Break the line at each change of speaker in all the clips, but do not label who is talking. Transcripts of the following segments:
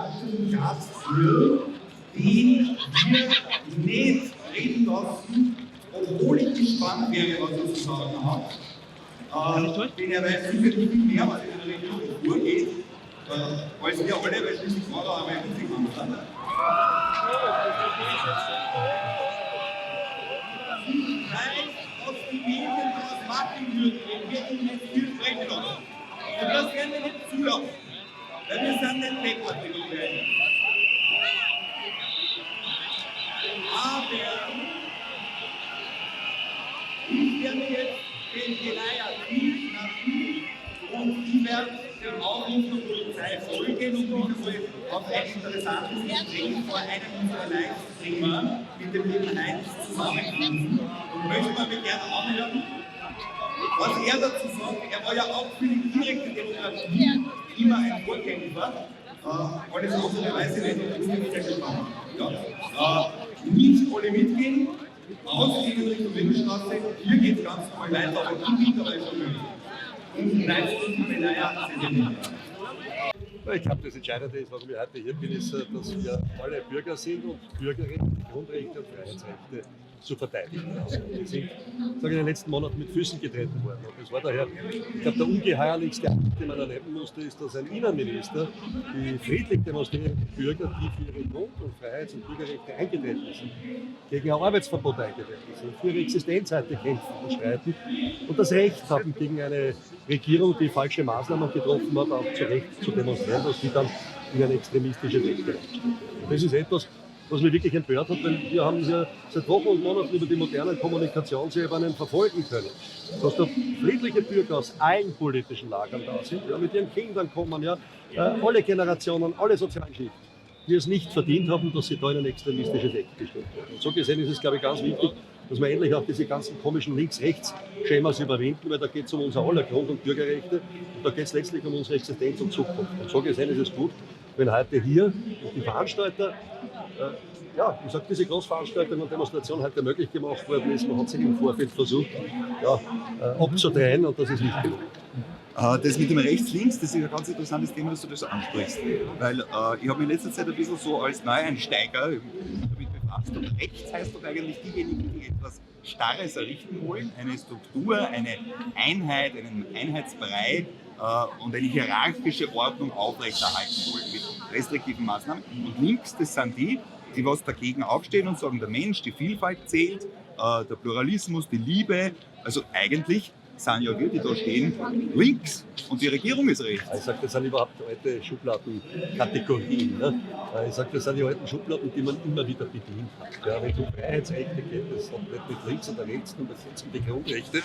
alten Gaststil, den wir nicht reden lassen, obwohl ich gespannt wäre, was er zu sagen hat. Denn er weiß sicherlich viel mehr, was in der Regierung vorgeht, als wir alle, weil schließlich war da einmal ein Musikmann. Ich weiß, was die Medien daraus machen würden, wenn wir ihnen nicht viel sprechen lassen. Und das werden wir nicht zulassen, weil wir sind nicht deppert, die Leute. Aber ich werde jetzt den Geleier tief nach tief und ich werde dem Aufruf der Polizei folgen und mich einmal auf ein interessantes Gespräch vor einem unserer Livestreamer mit dem lieben Heinz zusammenfassen und möchte mir gerne anhören, was er dazu sagt. Er war ja auch für die direkte Demokratie immer ein Vorkämpfer. Alles andere weiß ich nicht, ob das nicht sehr gespannt. Nicht alle mitgehen, ausgehen Richtung Ringstraße, hier geht es ganz normal weiter, aber im Winter ist schon möglich. Und bleibt die Beleier sind.
Ich glaube, das Entscheidende ist, warum ich heute hier bin, ist, dass wir alle Bürger sind und Bürgerrechte, Grundrechte und Freiheitsrechte zu verteidigen. Also wir sind in den letzten Monaten mit Füßen getreten worden. Und das war daher, ich glaube, der ungeheuerlichste Akt, den man erleben musste, ist, dass ein Innenminister die friedlich demonstrierenden Bürger, die für ihre Grund- und Freiheits- und Bürgerrechte eingetreten sind, gegen ein Arbeitsverbot eingetreten sind, für ihre Existenzrechte kämpfen und streiten und das Recht haben, gegen eine Regierung, die falsche Maßnahmen getroffen hat, auch zu Recht zu demonstrieren, dass die dann in eine extremistische Rechte reinstellen. Das ist etwas, was mich wirklich empört hat, weil wir haben ja seit Wochen und Monaten über die modernen Kommunikationsebenen verfolgen können. Dass da friedliche Bürger aus allen politischen Lagern da sind, ja, mit ihren Kindern kommen, ja, alle Generationen, alle sozialen Schichten, die es nicht verdient haben, dass sie da in ein extremistisches Eck gestellt werden. Und so gesehen ist es, glaube ich, ganz wichtig, dass wir endlich auch diese ganzen komischen Links-Rechts-Schemas überwinden, weil da geht es um unser aller Grund- und Bürgerrechte und da geht es letztlich um unsere Existenz und Zukunft. Und so gesehen ist es gut, wenn heute hier die Veranstalter, ich sage, diese Großveranstaltung und Demonstration heute möglich gemacht worden ist. Man hat sich im Vorfeld versucht, abzudrehen und das ist nicht gelungen.
Das mit dem Rechts-Links, das ist ein ganz interessantes Thema, dass du das ansprichst. Weil ich habe mich in letzter Zeit ein bisschen so als Neueinsteiger damit befasst. Und rechts heißt doch eigentlich diejenigen, die etwas Starres errichten wollen, eine Struktur, eine Einheit, einen Einheitsbrei und eine hierarchische Ordnung aufrechterhalten wollen mit restriktiven Maßnahmen. Und links, das sind die was dagegen aufstehen und sagen, der Mensch, die Vielfalt zählt, der Pluralismus, die Liebe. Also eigentlich sind ja wir, die da stehen, links und die Regierung ist rechts.
Ich sage, das sind überhaupt alte Schubladenkategorien. Ne? Ich sage, das sind die alten Schubladen, die man immer wieder bedient hat. Ja, wenn es um Freiheitsrechte geht, das hat nicht mit links oder rechts, sondern es geht um die Grundrechte.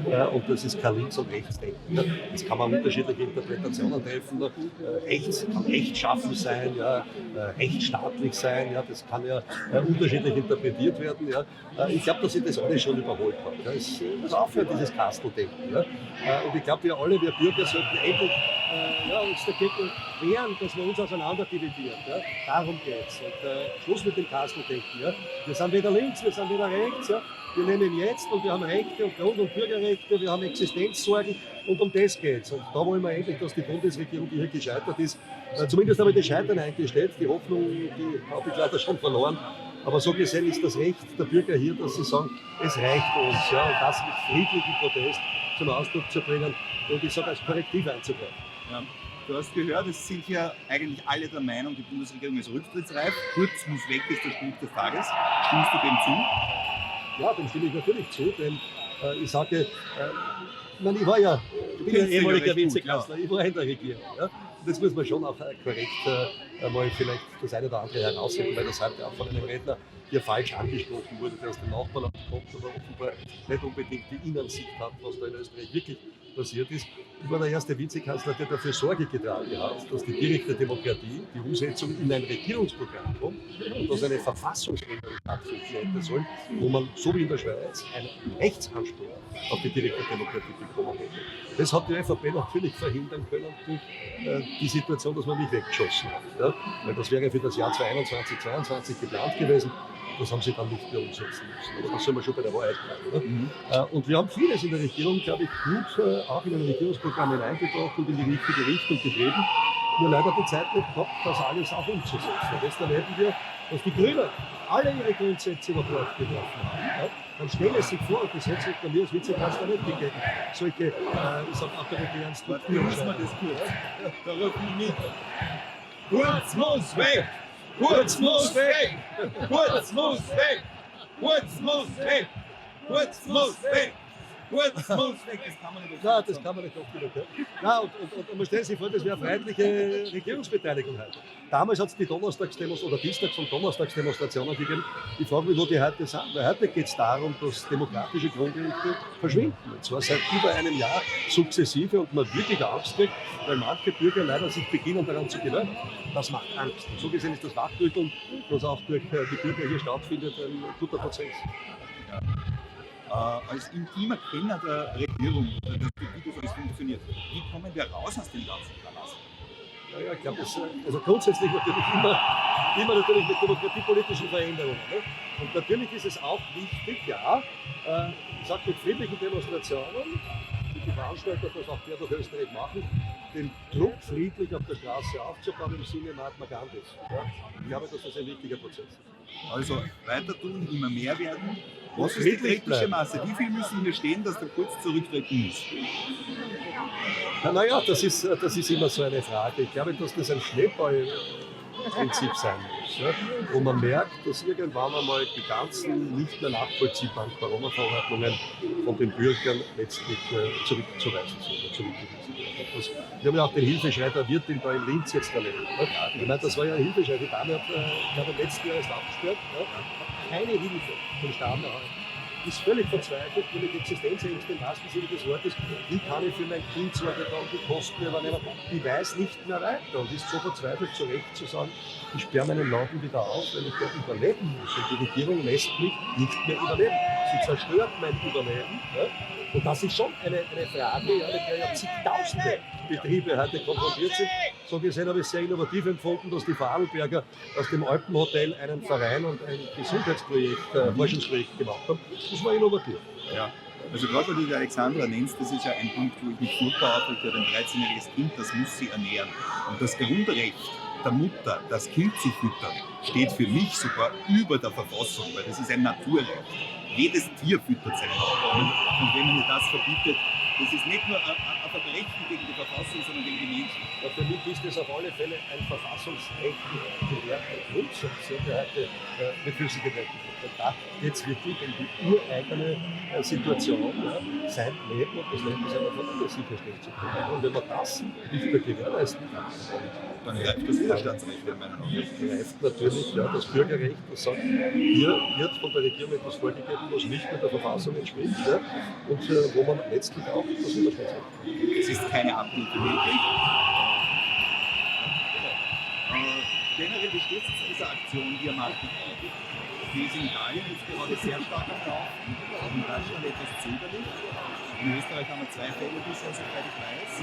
Ja? Und das ist kein Links- und Rechtsdenken. Ja? Jetzt kann man unterschiedliche Interpretationen treffen. Rechts kann rechtschaffen sein, ja? Rechtsstaatlich sein. Ja? Das kann ja unterschiedlich interpretiert werden. Ja? Ich glaube, dass ich das alles schon überholt habe. Ja? Es muss aufhören, dieses Kasteldenken. Ja? Und ich glaube, wir Bürger sollten endlich uns dagegen wehren, dass wir uns auseinander dividieren. Ja? Darum geht es. Schluss mit dem Kasteldenken. Ja? Wir sind weder links, wir sind weder rechts. Ja? Wir leben jetzt und wir haben Rechte und Grund- und Bürgerrechte, wir haben Existenzsorgen und um das geht es. Und da wollen wir endlich, dass die Bundesregierung, die hier gescheitert ist, zumindest habe ich das Scheitern eingestellt. Die Hoffnung, die habe ich leider schon verloren. Aber so gesehen ist das Recht der Bürger hier, dass sie sagen, es reicht uns. Ja? Und das mit friedlichem Protest zum Ausdruck zu bringen und ich sage, als Korrektiv einzugreifen.
Ja. Du hast gehört, es sind ja eigentlich alle der Meinung, die Bundesregierung ist rücktrittsreif. Kurz muss weg, ist der Spruch des Tages. Stimmst du dem zu?
Ja, dem stimme ich natürlich zu, denn ich sage, ich bin ja ehemaliger Vizekanzler, ich war in der Regierung. Ja? Und das muss man schon auch korrekt mal vielleicht das eine oder andere herausheben, weil das heute auch von einem Redner hier falsch angesprochen wurde, der aus dem Nachbarland kommt, aber offenbar nicht unbedingt die Innensicht hat, was da in Österreich wirklich passiert ist. Ich war der erste Vizekanzler, der dafür Sorge getragen hat, dass die direkte Demokratie, die Umsetzung in ein Regierungsprogramm kommt und dass eine Verfassungsänderung stattfinden soll, wo man, so wie in der Schweiz, einen Rechtsanspruch auf die direkte Demokratie bekommen hätte. Das hat die ÖVP natürlich verhindern können durch die Situation, dass man mich weggeschossen hat. Ja? Weil das wäre für das Jahr 2021, 2022 geplant gewesen. Das haben sie dann nicht mehr umsetzen müssen. Aber das soll man schon bei der Wahrheit bleiben. Und wir haben vieles in der Regierung, glaube ich, gut auch in ein Regierungsprogramm hineingebracht und in die richtige Richtung getrieben. wir leider die Zeit nicht gehabt, das alles auch umzusetzen. Jetzt erleben wir, dass die Grünen alle ihre Grundsätze über Bord geworfen haben. Ja? Dann stellen sie sich vor, und das hätte sich bei mir als Vizekanzler nicht gegeben, solche ich sag, autoritären Strukturen.
Müssen wir das kurz? Darauf nicht. Kurz muss weg! Kurz muss weg! Kurz muss weg! Kurz muss weg! Kurz muss weg! Kurz muss weg! Das kann man nicht.
Nein, das kann man nicht oft genug. Ja. Nein, und man stellt sich vor, das wäre eine freiheitliche Regierungsbeteiligung heute. Damals hat es die Donnerstagsdemonstrationen oder Dienstags- und Donnerstagsdemonstrationen gegeben. Ich frage mich, wo die heute sind. Weil heute geht es darum, dass demokratische Grundrechte verschwinden. Und zwar seit über einem Jahr sukzessive und man wirklich Angst kriegt, weil manche Bürger leider sich beginnen daran zu gewöhnen. Das macht Angst. Und so gesehen ist das Wachrütteln, das auch durch die Bürger hier stattfindet, ein guter Prozess.
Ja. Als intimer Kenner der Regierung, wie das alles funktioniert, wie kommen wir raus aus dem ganzen Palast?
Ja, ich glaube, also grundsätzlich natürlich immer natürlich mit demokratiepolitischen Veränderungen. Ne? Und natürlich ist es auch wichtig, ja, ich sage mit friedlichen Demonstrationen, die Veranstalter das auch quer durch Österreich machen, den Druck friedlich auf der Straße aufzubauen im Sinne Mahatma Gandhis. Ja? Ich glaube, dass das ein wichtiger Prozess ist.
Also weiter tun, immer mehr werden. Was ist die kritische Masse? Wie viel müssen wir stehen, dass der Kurz zurücktreten muss?
Naja, das ist immer so eine Frage. Ich glaube, dass das ein Schneeballprinzip sein muss, ja? Wo man merkt, dass irgendwann einmal die ganzen nicht mehr nachvollziehbaren Corona-Verordnungen von den Bürgern letztlich zurückzuweisen sind. Wir haben ja auch den Hilfeschrei der Wirtin da in Linz jetzt erlebt. Ne? Ich meine, das war ja ein Hilfeschrei. Die Dame hat, ich glaube, im letzten Jahr erst abgesperrt. Ne? Keine Hilfe vom Staat erhalten. Ist völlig verzweifelt, weil die Existenzängste im wahrsten Sinne des Wortes, wie kann ich für mein Kind Sorge tragen, die Kosten übernehmen, die weiß nicht mehr weiter und ist so verzweifelt, zu Recht zu sagen, ich sperre meinen Laden wieder auf, weil ich dort überleben muss. Und die Regierung lässt mich nicht mehr überleben. Sie zerstört mein Überleben. Ja? Und das ist schon eine Frage, ja, mit der ja zigtausende Betriebe heute konfrontiert sind. So gesehen habe ich es sehr innovativ empfunden, dass die Vorarlberger aus dem Alpenhotel einen Verein und ein Gesundheitsprojekt, Forschungsprojekt gemacht haben. Das war innovativ.
Ja. Also gerade weil du die Alexandra nennst, das ist ja ein Punkt, wo ich mich furchtbar aufrege, ein 13-jähriges Kind, das muss sie ernähren. Und das Grundrecht der Mutter, das Kind zu füttern, steht für mich sogar über der Verfassung, weil das ist ein Naturrecht. Jedes Tier füttert seine Nachbarn. Und wenn man ihr das verbietet, das ist nicht nur ein Verbrechen gegen die Verfassung, sondern gegen die Menschen.
Ja, für mich ist das auf alle Fälle ein verfassungsrechtlich gewährter Grundsatz, der heute mit Füßen getreten wird. Und da geht es wirklich um die ureigene Situation, ja, sein Leben und das Leben seiner Familie sicherstellen zu können. Und wenn man das nicht mehr gewährleisten kann,
dann greift das Widerstandsrecht in meinen Augen.
Greift natürlich ja, das Bürgerrecht, das sagt, hier wird von der Regierung etwas vorgegeben, was nicht mehr der Verfassung entspricht, ja, und wo man letztlich auch das Widerstandsrecht hat.
Es ist keine Abhilfe möglich. Generell, wie steht es zu dieser Aktion, die ihr macht? Die ist in Italien jetzt gerade sehr stark am Laufen, in Deutschland etwas zögerlich. In Österreich haben wir 2 Fälle bisher, soweit ich weiß.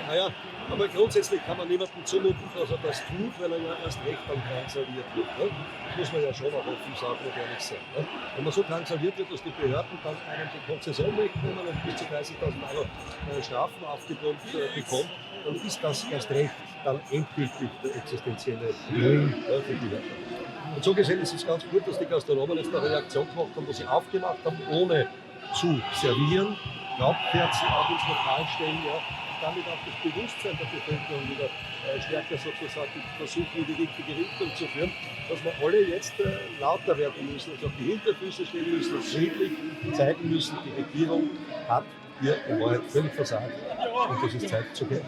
Naja, aber grundsätzlich kann man niemandem zumuten, dass er das tut, weil er ja erst recht dann drangsaliert wird. Ne? Das muss man ja schon auch offen sagen und ehrlich sein. Ne? Wenn man so drangsaliert wird, dass die Behörden dann einem die Konzession wegnehmen und bis zu 30.000 Euro Strafen aufgebrummt bekommt, dann ist das erst recht dann endgültig der existenzielle Ruin für die Wirtschaft. Und so gesehen ist es ganz gut, dass die Gastronomen jetzt eine Reaktion gemacht haben, wo sie aufgemacht haben, ohne zu servieren, Laubkerzen auch ins Lokal stellen, ja, und damit auch das Bewusstsein der Bevölkerung wieder stärker sozusagen versuchen, in die richtige Richtung zu führen, dass wir alle jetzt lauter werden müssen, also auf die Hinterfüße stehen müssen, friedlich zeigen müssen, die Regierung hat hier in Wahrheit völlig versagt und das ist Zeit zu gehen.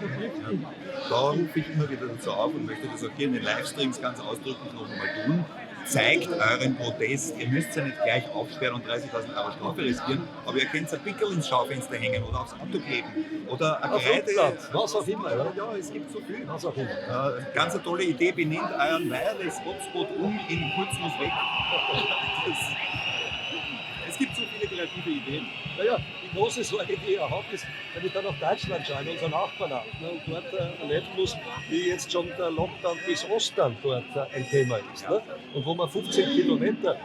Da rufe ich immer wieder dazu auf und möchte das auch hier in den Livestreams ganz ausdrücklich noch einmal tun. Zeigt euren Protest. Ihr müsst ja nicht gleich aufsperren und 30.000 Euro Strafe riskieren, aber ihr könnt ein Pickel ins Schaufenster hängen oder aufs Auto kleben oder eine Kreide.
Was auch immer.
Ja, es gibt so viel.
Was auch immer.
Ganz eine tolle Idee, benennt euren Wireless-Hotspot in Kurz muss weg. Es gibt so viele kreative Ideen.
Naja, die große Sorge, die ich habe, ist, wenn ich dann nach Deutschland schaue, in unser Nachbarland, ne, und dort erleben muss, wie jetzt schon der Lockdown bis Ostern dort ein Thema ist. Ne? Und wo man 15 Kilometer,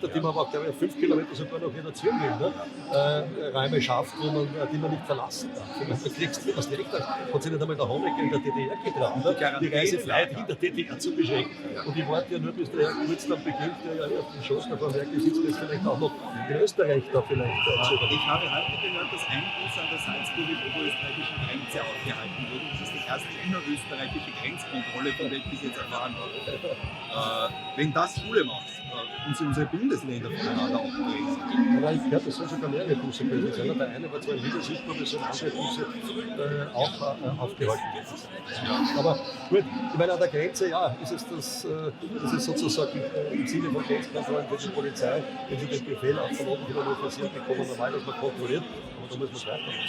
die man aber, glaube ich, 5 Kilometer sogar noch reduzieren will, ne? Räume schafft, die man nicht verlassen darf. Du kriegst was direkt, hat sich nicht einmal der Honecker in der DDR getraut, ne? Die Reisefreiheit in der DDR zu beschränken. Und ich warte ja nur, bis der Herr Kurz dann beginnt, der ja auf dem Schoß davon merkt, wie sitzt das vielleicht auch noch in Österreich da vielleicht zu.
Ich habe heute gehört, dass ein Bus an der salzburg-oberösterreichischen Grenze aufgehalten wurde. Das ist die erste innerösterreichische Grenzkontrolle, von der ich bis jetzt erfahren habe. Wenn das Schule macht und sie unsere Bundesländer voneinander abgrenzen.
Aber ich glaube, das sind sogar mehrere Busse gewesen sein. Der eine war zwar in Niedersicht, aber es sind andere Busse auch aufgehalten worden. Ja. Aber gut, ich meine, an der Grenze, ja, ist es sozusagen im Sinne von Grenzkontrollen für die Polizei, wenn sie den Befehl auch von oben wieder nur passiert bekommen, normal, dass man kontrolliert, aber da muss man weitermachen.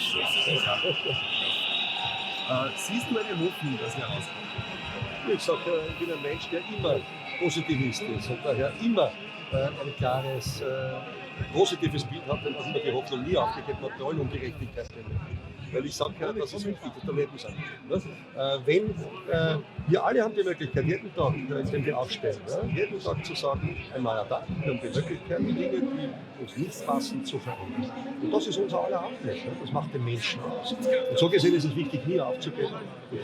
Siehst du eine Hoffnung, dass wir rauskommen?
Ich sage, ich bin ein Mensch, der immer positivist ist und daher immer ein klares, positives Bild hat, und immer die Hoffnung nie aufgegeben hat, bei allen Ungerechtigkeiten. Weil ich sage, das ist wichtig, der Lebensabend. Wenn wir alle haben die Möglichkeit, jeden Tag, indem wir aufstehen, jeden Tag zu sagen, ein neuer Tag, wir haben die Möglichkeit, Dinge, die uns nicht passen, zu verändern. Und das ist unser aller Anliegen, das macht den Menschen aus. Und so gesehen ist es wichtig, nie aufzugeben,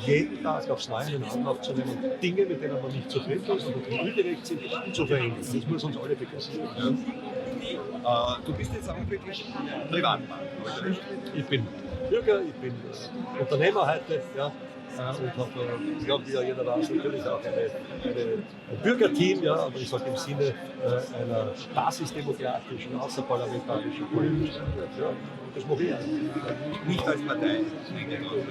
jeden Tag aufs Neue in Anlauf zu nehmen, Dinge, mit denen man nicht zufrieden ist und die ungerecht sind, zu verändern. Das muss uns alle begeistern.
Ja. Du bist jetzt auch wirklich Privatmann, oder?
Ich bin Bürger, ich bin Unternehmer heute, ja, und habe, wie ja jeder weiß, natürlich auch ein Bürgerteam, ja, aber ich sage im Sinne einer basisdemokratischen, außerparlamentarischen politischen Arbeit. Ja. Das mache ich auch.
Nicht als Partei.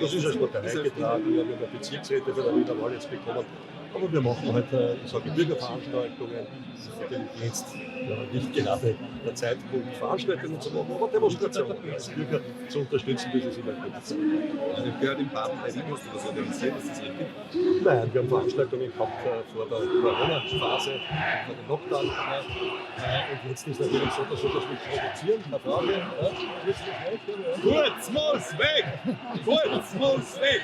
Das ist als Partei getragen, wir haben eine Bezirksräte für die Wiener Wahl jetzt bekommen. Aber wir machen heute, ich sage, Bürgerveranstaltungen. Das ist natürlich jetzt nicht gerade der Zeitpunkt, Veranstaltungen zu machen, aber Demonstrationen als Bürger zu unterstützen, das ist immer gut.
Ich gehört im Baden bei Wien, hast du das organisiert, ist das richtig?
Nein, wir haben Veranstaltungen gehabt vor der Corona-Phase, vor dem Lockdown. Und jetzt ist natürlich so, dass wir das nicht provozieren. Eine Frage.
Kurz muss weg! Kurz muss weg!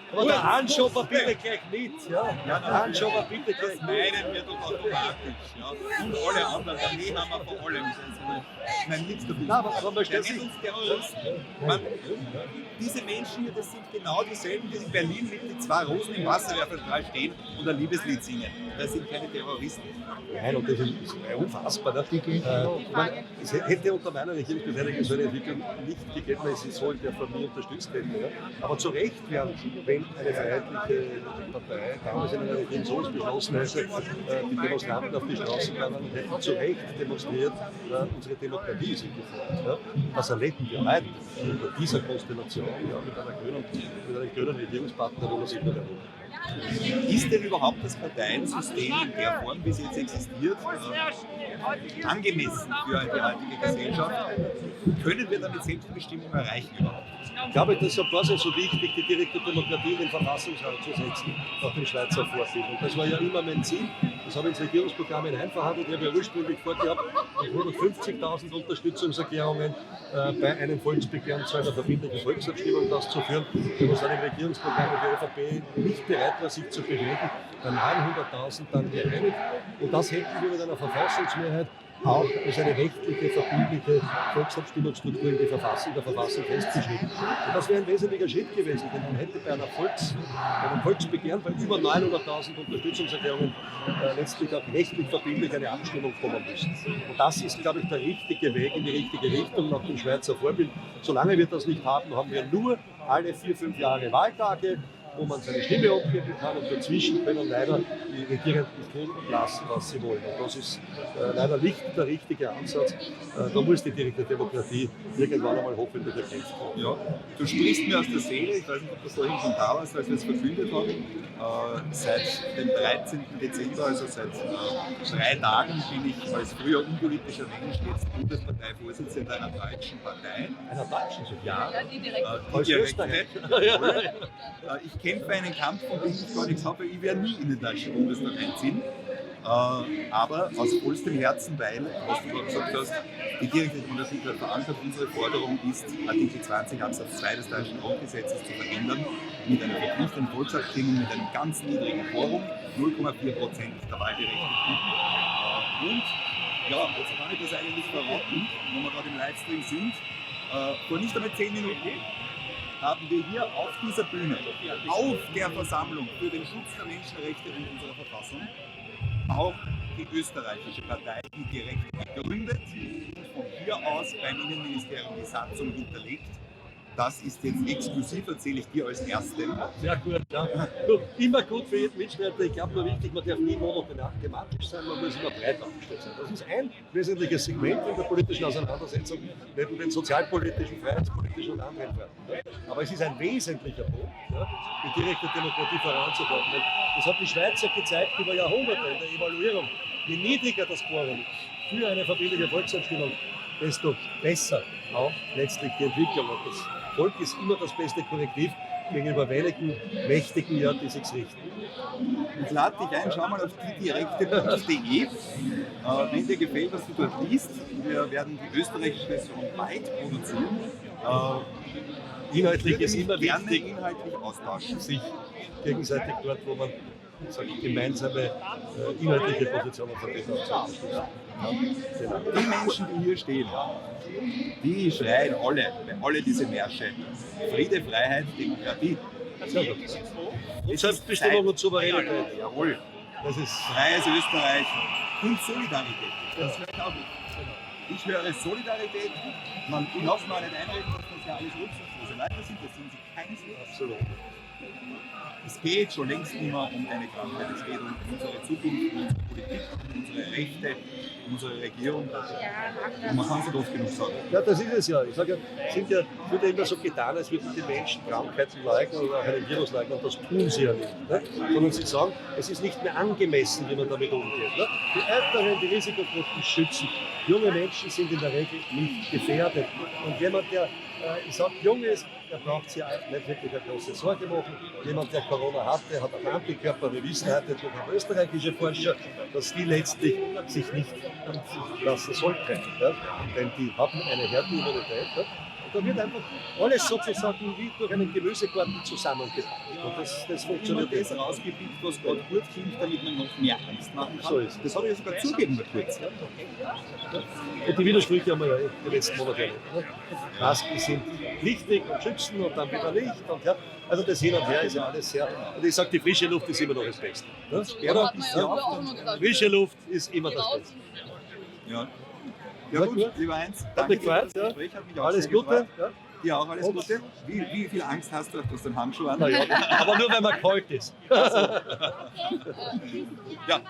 Aber der Anschober bitte gleich mit. Ja, der Anschober bitte gleich mit.
Meinen wir doch automatisch. Ja. Und alle anderen, daneben haben wir vor allem. Ich meine, nichts dafür.
Aber man stellt sich
uns Terroristen. Man, diese Menschen hier, das sind genau dieselben, die in Berlin mit den 2 Rosen im Wasserwerferstrahl stehen und ein Liebeslied singen. Das sind keine Terroristen.
Nein, und das ist unfassbar. Es hätte unter meiner Regierungsbeteiligung so eine Entwicklung nicht gegeben, weil sie so in der Familie unterstützt hätten. Ja. Aber zu Recht werden, wenn eine freiheitliche Partei damals in einer Regierung so beschlossen hätte, die Demonstranten auf die Straße gegangen und hätten zu Recht demonstriert, unsere Demokratie ist in Gefahr. Ja. Das erleben wir heute unter dieser Konstellation, ja, mit einem grünen Regierungspartner, wo man sich nicht erlebt.
Ist denn überhaupt das Parteiensystem in der Form, wie es jetzt existiert, angemessen für die heutige Gesellschaft? Können wir damit Selbstbestimmung erreichen überhaupt?
Ich glaube, das war so wichtig, die direkte Demokratie in den Verfassungsrang zu setzen, nach dem Schweizer Vorbild. Und das war ja immer mein Ziel. Das habe ich ins Regierungsprogramm hineinverhandelt. Ich habe ja ursprünglich vorgehabt, mit 150.000 Unterstützungserklärungen bei einem Volksbegehren zu einer verbindlichen Volksabstimmung das zu führen. Wir waren im Regierungsprogramm mit der ÖVP nicht bereit war, sich zu bewegen, bei 900.000 dann geeinigt. Und das hätten wir mit einer Verfassungsmehrheit auch als eine rechtliche, verbindliche Volksabstimmungsstruktur in der Verfassung festgeschrieben. Und das wäre ein wesentlicher Schritt gewesen, denn man hätte bei einem Volksbegehren bei über 900.000 Unterstützungserklärungen letztlich auch rechtlich verbindlich eine Abstimmung kommen müssen. Und das ist, glaube ich, der richtige Weg in die richtige Richtung nach dem Schweizer Vorbild. Solange wir das nicht haben, haben wir nur alle 4-5 Jahre Wahltage, wo man seine Stimme abgeben kann, und dazwischen können leider die Regierenden tun und lassen, was sie wollen. Und das ist leider nicht der richtige Ansatz. Da muss die direkte Demokratie irgendwann einmal hoffentlich erkämpft werden.
Ja. Du sprichst mir aus der Seele, ich weiß nicht, ob das vorhin schon da war, als wir es verkündet haben. Seit dem 13. Dezember, also seit 3 Tagen, bin ich als früher unpolitischer Mensch jetzt Bundesparteivorsitzender einer deutschen Partei.
Einer deutschen?
Ja,
als Österreich.
Ich kämpfe einen Kampf, von dem ich gar nichts habe. Ich werde nie in den Deutschen Bundestag einziehen. Aber aus vollstem Herzen, weil, was du gerade gesagt hast, die direkte Demokratie verankert. Unsere Forderung ist, Artikel 20 Absatz 2 des Deutschen Grundgesetzes zu verändern, mit einer verpflichtenden Volksabstimmung, mit einem ganz niedrigen Quorum, 0,4% der Wahlberechtigten. Und ja, jetzt kann ich das eigentlich verraten, wo wir gerade im Livestream sind. Vor nicht einmal 10 Minuten haben wir hier auf dieser Bühne, auf der Versammlung für den Schutz der Menschenrechte in unserer Verfassung, auch die österreichische Partei, die direkt gegründet und von hier aus beim Innenministerium die Satzung hinterlegt. Das ist jetzt exklusiv, erzähle ich dir als Erstem.
Sehr gut, ja. Du, immer gut für jeden Mitstreiter. Ich glaube nur wichtig, man darf nie monothematisch sein, man muss immer breit aufgestellt sein. Das ist ein wesentliches Segment in der politischen Auseinandersetzung, neben den sozialpolitischen, freiheitspolitischen und anderen Fragen. Aber es ist ein wesentlicher Punkt, ja, die direkte Demokratie voranzubringen. Das hat die Schweizer gezeigt über Jahrhunderte in der Evaluierung. Je niedriger das Quorum ist für eine verbindliche Volksabstimmung, desto besser auch letztlich die Entwicklung. Und das Volk ist immer das beste Korrektiv gegenüber wenigen Mächtigen, ja, die sich richten.
Ich lade dich ein, schau mal auf diedirekte.de. Wenn dir gefällt, was du dort liest, wir werden die österreichische Version weit produzieren.
Inhaltlich ist immer
gerne
wichtig,
inhaltlich austauschen.
sich gegenseitig dort, wo man gemeinsame inhaltliche Positionen vertreten hat. Genau.
Die Menschen, die hier stehen, die schreien alle diese Märsche. Friede, Freiheit, Demokratie.
Sehr gut. Selbstbestimmung und Souveränität.
Jawohl.
Das ist
Freies Österreich und Solidarität. Das höre ich auch nicht. Ich höre Solidarität. Ich lasse mir nicht einreden, dass das ja alles rücksichtslose Leute sind. Das sind sie keineswegs.
absolut.
Es geht schon längst nicht mehr um eine Krankheit. Es geht um unsere Zukunft, um unsere Politik, um unsere Rechte, um unsere Regierung. Und man kann es nicht oft genug sagen.
Ja, das ist es ja. Ich sage ja, es wird ja immer so getan, als würden die Menschen Krankheiten leugnen oder auch einen Virus leugnen. Das tun sie ja nicht. Ne? Sondern sie sagen, es ist nicht mehr angemessen, wie man damit umgeht. Ne? Die Älteren, die Risikogruppen schützen. Junge Menschen sind in der Regel nicht gefährdet. Und jemand, der, ich sage, jung ist, der braucht sich nicht wirklich eine große Sorge machen. Jemand, der Corona hatte, hat einen Antikörper. Wir wissen heute durch österreichische Forscher, dass die letztlich sich nicht impfen lassen sollten. Ja? Denn die haben eine Herdenimmunität. Ja? Und da wird einfach alles sozusagen wie durch einen Gemüsegarten zusammengepackt. Und das funktioniert
Immer das rausgepickt, was gerade gut klingt, damit man noch mehr Angst machen kann.
So ist es.
Das habe ich sogar zugeben kurz.
Und die Widersprüche haben wir ja die letzten Monate erlebt. Ne? Masken sind wichtig und schützen und dann wieder nicht. Und ja, also das Hin und Her ist ja alles sehr. Und ich sage, die frische Luft ist immer noch das Beste. Ne? Oder? Ja? Frische Luft ist immer das Beste.
Ja. Ja gut, lieber Heinz,
Hat mich
danke für
gefreut,
das
ja.
Gespräch, hat mich auch
Alles
sehr
Gute.
gefreut.
Ja.
Dir auch alles Gute. Wie viel Angst hast du? Du hast den Handschuh an.
Na ja, aber nur wenn man kalt ist.
Ja.